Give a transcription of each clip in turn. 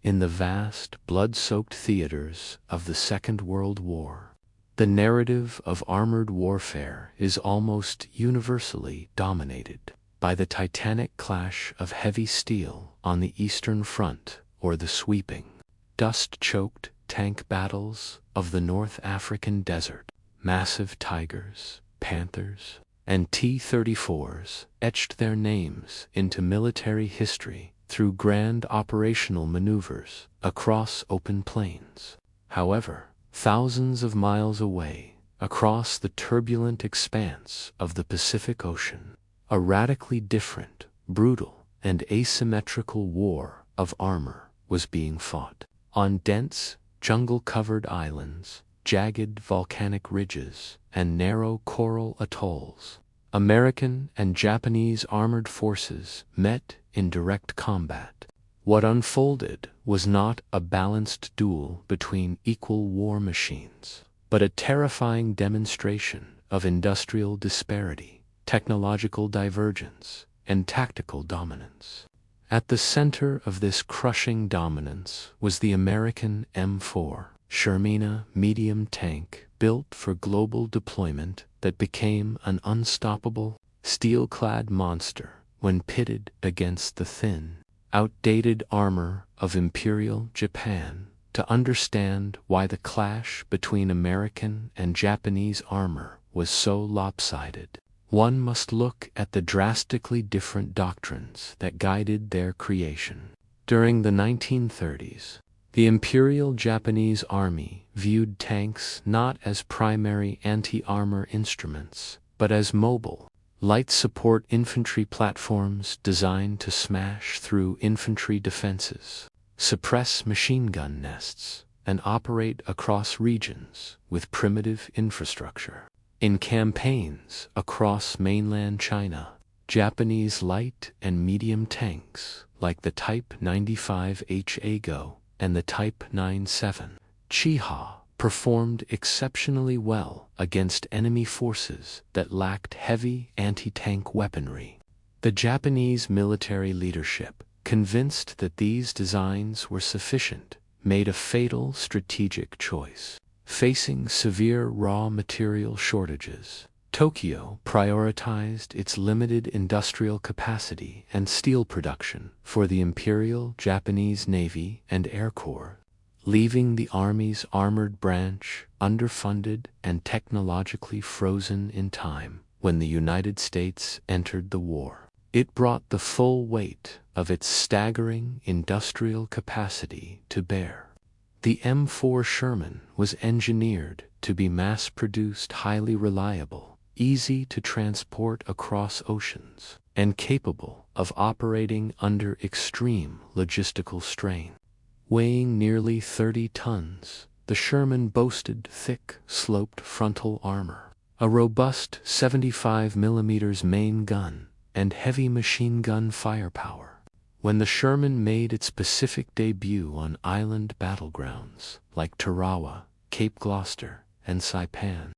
in the vast, blood-soaked theaters of the Second World War. The narrative of armored warfare is almost universally dominated by the titanic clash of heavy steel on the Eastern Front or the sweeping, dust-choked tank battles of the North African desert. Massive Tigers, Panthers, and T-34s etched their names into military history through grand operational maneuvers across open plains. However, thousands of miles away, across the turbulent expanse of the Pacific Ocean, a radically different, brutal, and asymmetrical war of armor was being fought. On dense, jungle-covered islands, jagged volcanic ridges, and narrow coral atolls, American and Japanese armored forces met in direct combat. What unfolded was not a balanced duel between equal war machines, but a terrifying demonstration of industrial disparity, technological divergence, and tactical dominance. At the center of this crushing dominance was the American M4 Sherman medium tank built for global deployment that became an unstoppable, steel-clad monster when pitted against the thin, outdated armor of Imperial Japan. To understand why the clash between American and Japanese armor was so lopsided, one must look at the drastically different doctrines that guided their creation. During the 1930s, the Imperial Japanese Army viewed tanks not as primary anti-armor instruments, but as mobile, light support infantry platforms designed to smash through infantry defenses, suppress machine gun nests, and operate across regions with primitive infrastructure. In campaigns across mainland China, Japanese light and medium tanks like the Type 95H Eigo and the Type 97 Chiha performed exceptionally well against enemy forces that lacked heavy anti-tank weaponry. The Japanese military leadership, convinced that these designs were sufficient, made a fatal strategic choice. Facing severe raw material shortages, Tokyo prioritized its limited industrial capacity and steel production for the Imperial Japanese Navy and Air Corps, leaving the Army's armored branch underfunded and technologically frozen in time. When the United States entered the war, it brought the full weight of its staggering industrial capacity to bear. The M4 Sherman was engineered to be mass-produced, highly reliable, easy to transport across oceans, and capable of operating under extreme logistical strain. Weighing nearly 30 tons, the Sherman boasted thick, sloped frontal armor, a robust 75mm main gun, and heavy machine gun firepower. When the Sherman made its Pacific debut on island battlegrounds like Tarawa, Cape Gloucester, and Saipan,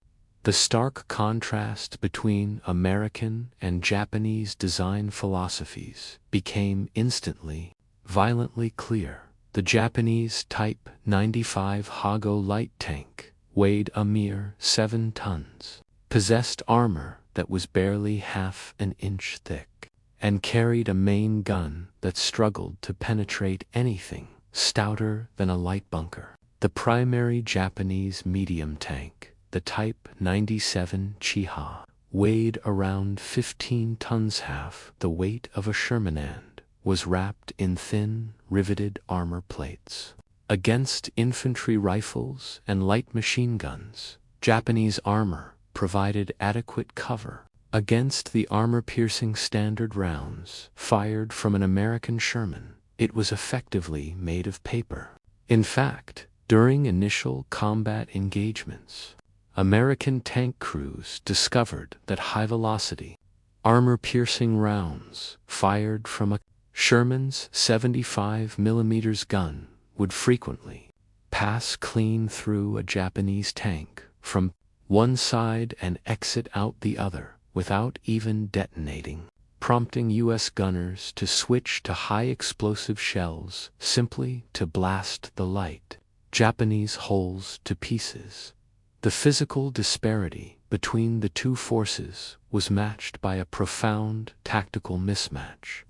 the stark contrast between American and Japanese design philosophies became instantly, violently clear. The Japanese Type 95 Hago light tank weighed a mere 7 tons, possessed armor that was barely half an inch thick, and carried a main gun that struggled to penetrate anything stouter than a light bunker. The primary Japanese medium tank, the Type 97 Chiha, weighed around 15 tons, half the weight of a Sherman, and was wrapped in thin, riveted armor plates. Against infantry rifles and light machine guns, Japanese armor provided adequate cover. Against the armor-piercing standard rounds fired from an American Sherman, it was effectively made of paper. In fact, during initial combat engagements, American tank crews discovered that high-velocity, armor-piercing rounds fired from a Sherman's 75mm gun would frequently pass clean through a Japanese tank from one side and exit out the other without even detonating. prompting U.S. gunners to switch to high-explosive shells simply to blast the light Japanese hulls to pieces. The physical disparity between the two forces was matched by a profound tactical mismatch.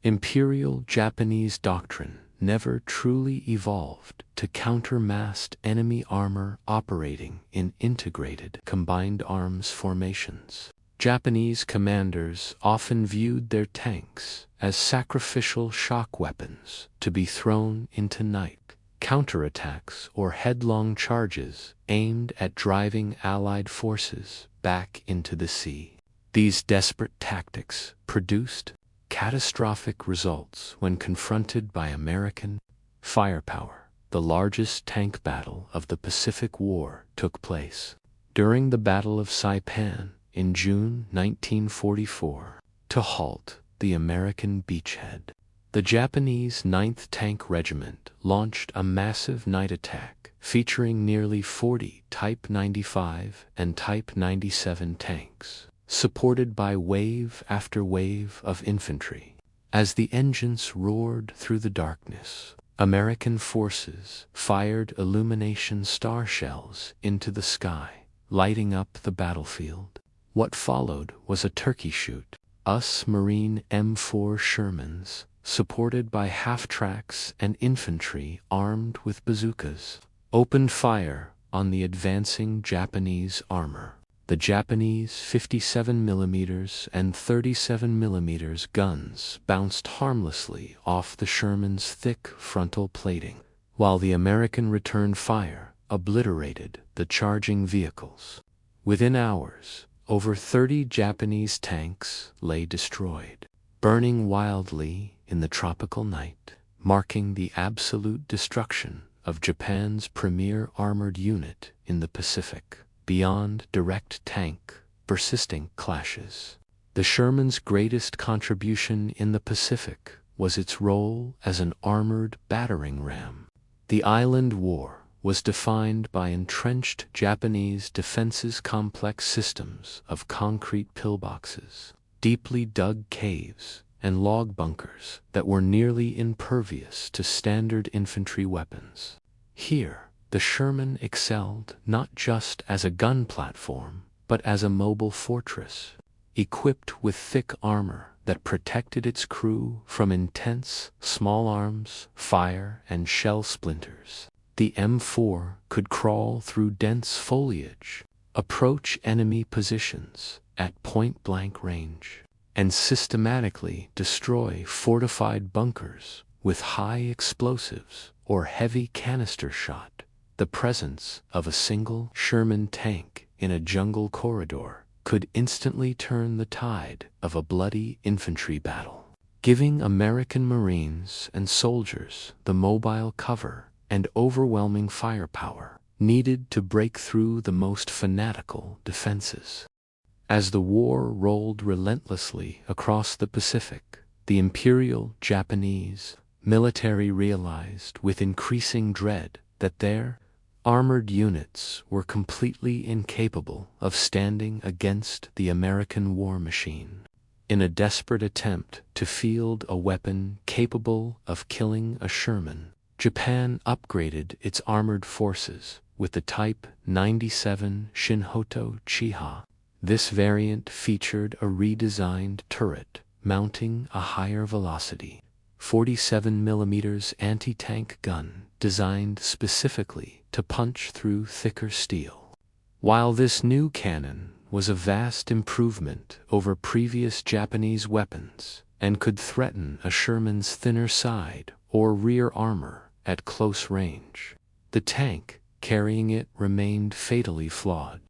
Imperial Japanese doctrine never truly evolved to counter-massed enemy armor operating in integrated combined arms formations. Japanese commanders often viewed their tanks as sacrificial shock weapons to be thrown into night counterattacks or headlong charges aimed at driving Allied forces back into the sea. These desperate tactics produced catastrophic results when confronted by American firepower. The largest tank battle of the Pacific War took place during the Battle of Saipan in June 1944 to halt the American beachhead. The Japanese 9th Tank Regiment launched a massive night attack featuring nearly 40 Type 95 and Type 97 tanks, supported by wave after wave of infantry. As the engines roared through the darkness, American forces fired illumination star shells into the sky, lighting up the battlefield. What followed was a turkey shoot. US Marine M4 Shermans, supported by half-tracks and infantry armed with bazookas, opened fire on the advancing Japanese armor. The Japanese 57mm and 37mm guns bounced harmlessly off the Sherman's thick frontal plating, while the American return fire obliterated the charging vehicles. Within hours, over 30 Japanese tanks lay destroyed, burning wildly in the tropical night, marking the absolute destruction of Japan's premier armored unit in the Pacific. Beyond direct tank, persisting clashes, the Sherman's greatest contribution in the Pacific was its role as an armored battering ram. The Island War was defined by entrenched Japanese defenses, complex systems of concrete pillboxes, deeply dug caves, and log bunkers that were nearly impervious to standard infantry weapons. Here, the Sherman excelled not just as a gun platform, but as a mobile fortress, equipped with thick armor that protected its crew from intense small arms, fire, and shell splinters. The M4 could crawl through dense foliage, approach enemy positions at point-blank range, and systematically destroy fortified bunkers with high explosives or heavy canister shot. The presence of a single Sherman tank in a jungle corridor could instantly turn the tide of a bloody infantry battle, giving American Marines and soldiers the mobile cover and overwhelming firepower needed to break through the most fanatical defenses. As the war rolled relentlessly across the Pacific, the Imperial Japanese military realized with increasing dread that their armored units were completely incapable of standing against the American war machine. In a desperate attempt to field a weapon capable of killing a Sherman, Japan upgraded its armored forces with the Type 97 Shinhoto Chiha. This variant featured a redesigned turret mounting a higher velocity, 47mm anti-tank gun designed specifically to punch through thicker steel. While this new cannon was a vast improvement over previous Japanese weapons and could threaten a Sherman's thinner side or rear armor at close range, the tank carrying it remained fatally flawed.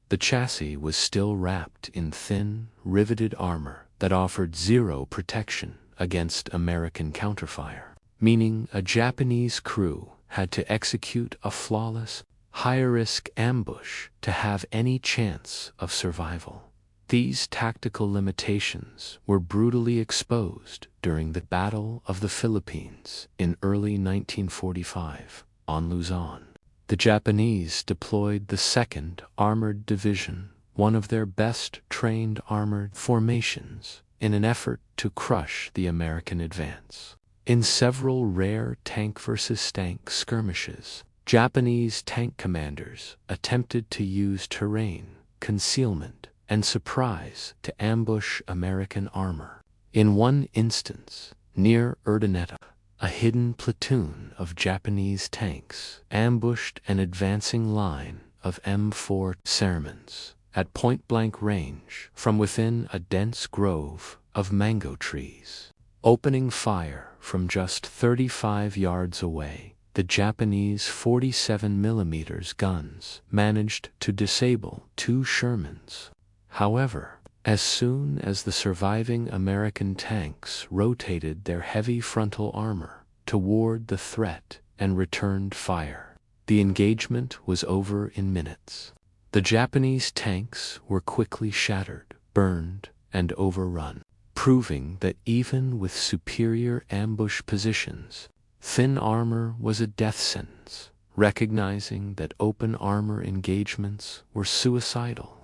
The chassis was still wrapped in thin, riveted armor that offered zero protection against American counterfire, meaning a Japanese crew had to execute a flawless, high-risk ambush to have any chance of survival. These tactical limitations were brutally exposed during the Battle of the Philippines in early 1945 on Luzon. The Japanese deployed the 2nd Armored Division, one of their best trained armored formations, in an effort to crush the American advance. In several rare tank versus tank skirmishes, Japanese tank commanders attempted to use terrain, concealment, and surprise to ambush American armor. In one instance, near Urdaneta, a hidden platoon of Japanese tanks ambushed an advancing line of M4 Shermans at point-blank range from within a dense grove of mango trees. Opening fire from just 35 yards away, the Japanese 47mm guns managed to disable 2 Shermans. However, as soon as the surviving American tanks rotated their heavy frontal armor toward the threat and returned fire, the engagement was over in minutes. The Japanese tanks were quickly shattered, burned, and overrun, proving that even with superior ambush positions, thin armor was a death sentence, recognizing that open armor engagements were suicidal.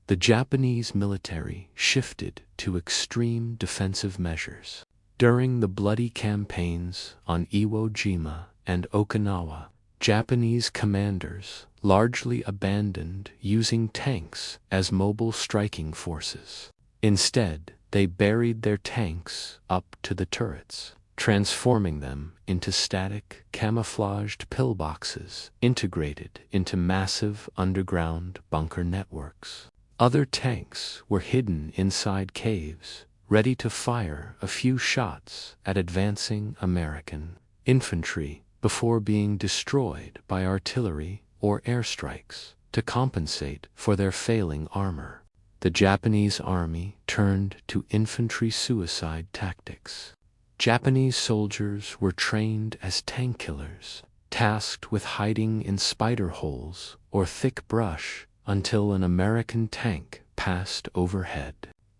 The Japanese military shifted to extreme defensive measures. During the bloody campaigns on Iwo Jima and Okinawa, Japanese commanders largely abandoned using tanks as mobile striking forces. Instead, they buried their tanks up to the turrets, transforming them into static, camouflaged pillboxes integrated into massive underground bunker networks. Other tanks were hidden inside caves, ready to fire a few shots at advancing American infantry before being destroyed by artillery or airstrikes to compensate for their failing armor. The Japanese army turned to infantry suicide tactics. Japanese soldiers were trained as tank killers, tasked with hiding in spider holes or thick brush until an American tank passed overhead.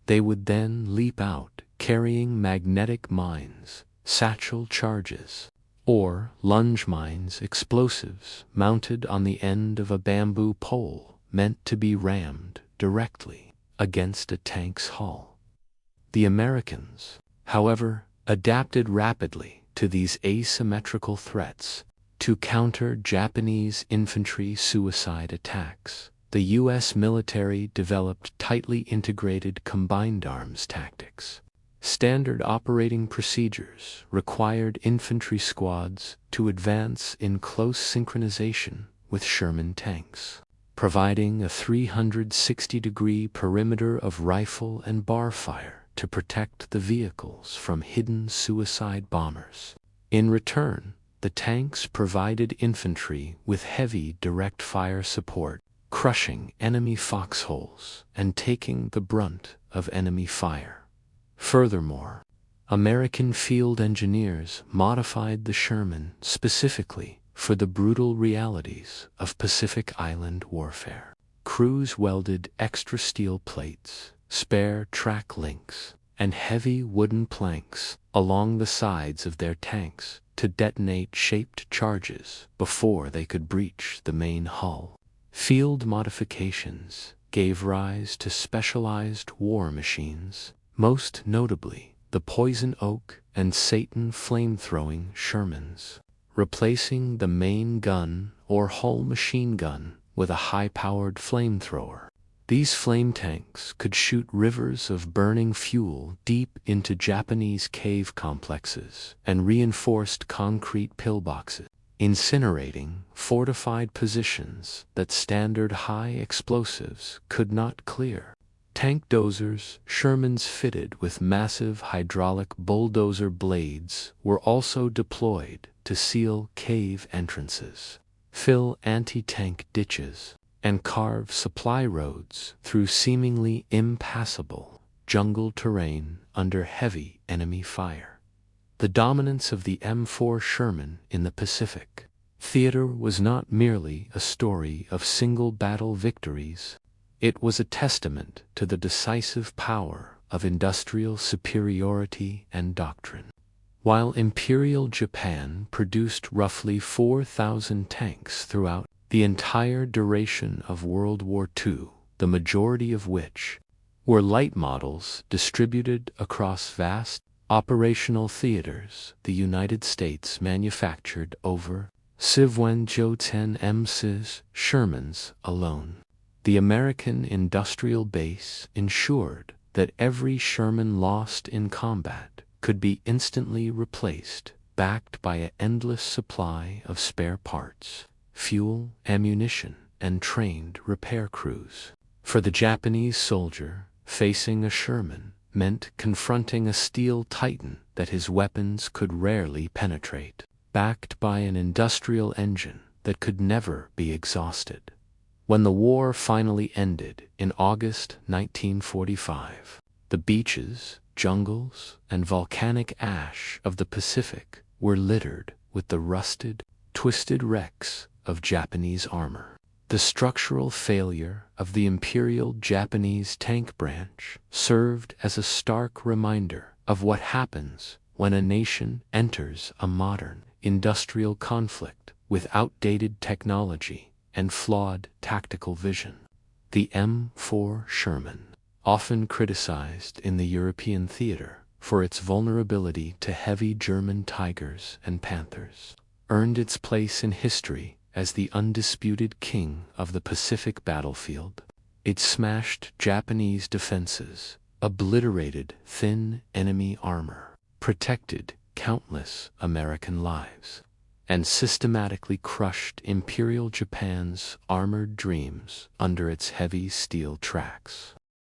They would then leap out carrying magnetic mines, satchel charges, or lunge mines, explosives mounted on the end of a bamboo pole meant to be rammed directly against a tank's hull. The Americans, however, adapted rapidly to these asymmetrical threats to counter Japanese infantry suicide attacks. The U.S. military developed tightly integrated combined arms tactics. Standard operating procedures required infantry squads to advance in close synchronization with Sherman tanks, providing a 360-degree perimeter of rifle and bar fire to protect the vehicles from hidden suicide bombers. In return, the tanks provided infantry with heavy direct fire support, crushing enemy foxholes and taking the brunt of enemy fire. Furthermore, American field engineers modified the Sherman specifically for the brutal realities of Pacific Island warfare. Crews welded extra steel plates, spare track links, and heavy wooden planks along the sides of their tanks to detonate shaped charges before they could breach the main hull. Field modifications gave rise to specialized war machines, most notably the Poison Oak and Satan flame-throwing Shermans, replacing the main gun or hull machine gun with a high-powered flamethrower. These flame tanks could shoot rivers of burning fuel deep into Japanese cave complexes and reinforced concrete pillboxes, incinerating fortified positions that standard high explosives could not clear. Tank-Dozers, Shermans fitted with massive hydraulic bulldozer blades, were also deployed to seal cave entrances, fill anti-tank ditches, and carve supply roads through seemingly impassable jungle terrain under heavy enemy fire. The dominance of the M4 Sherman in the Pacific theater was not merely a story of single battle victories. It was a testament to the decisive power of industrial superiority and doctrine. While Imperial Japan produced roughly 4,000 tanks throughout the entire duration of World War II, the majority of which were light models distributed across vast operational theaters. The United States manufactured over 10 M4 Shermans alone. The American industrial base ensured that every Sherman lost in combat could be instantly replaced, backed by an endless supply of spare parts, fuel, ammunition, and trained repair crews. For the Japanese soldier, facing a Sherman meant confronting a steel titan that his weapons could rarely penetrate, backed by an industrial engine that could never be exhausted. When the war finally ended in August 1945, the beaches, jungles, and volcanic ash of the Pacific were littered with the rusted, twisted wrecks of Japanese armor. The structural failure of the Imperial Japanese tank branch served as a stark reminder of what happens when a nation enters a modern industrial conflict with outdated technology and flawed tactical vision. The M4 Sherman, often criticized in the European theater for its vulnerability to heavy German Tigers and Panthers, earned its place in history as the undisputed king of the Pacific battlefield. It smashed Japanese defenses, obliterated thin enemy armor, protected countless American lives, and systematically crushed Imperial Japan's armored dreams under its heavy steel tracks.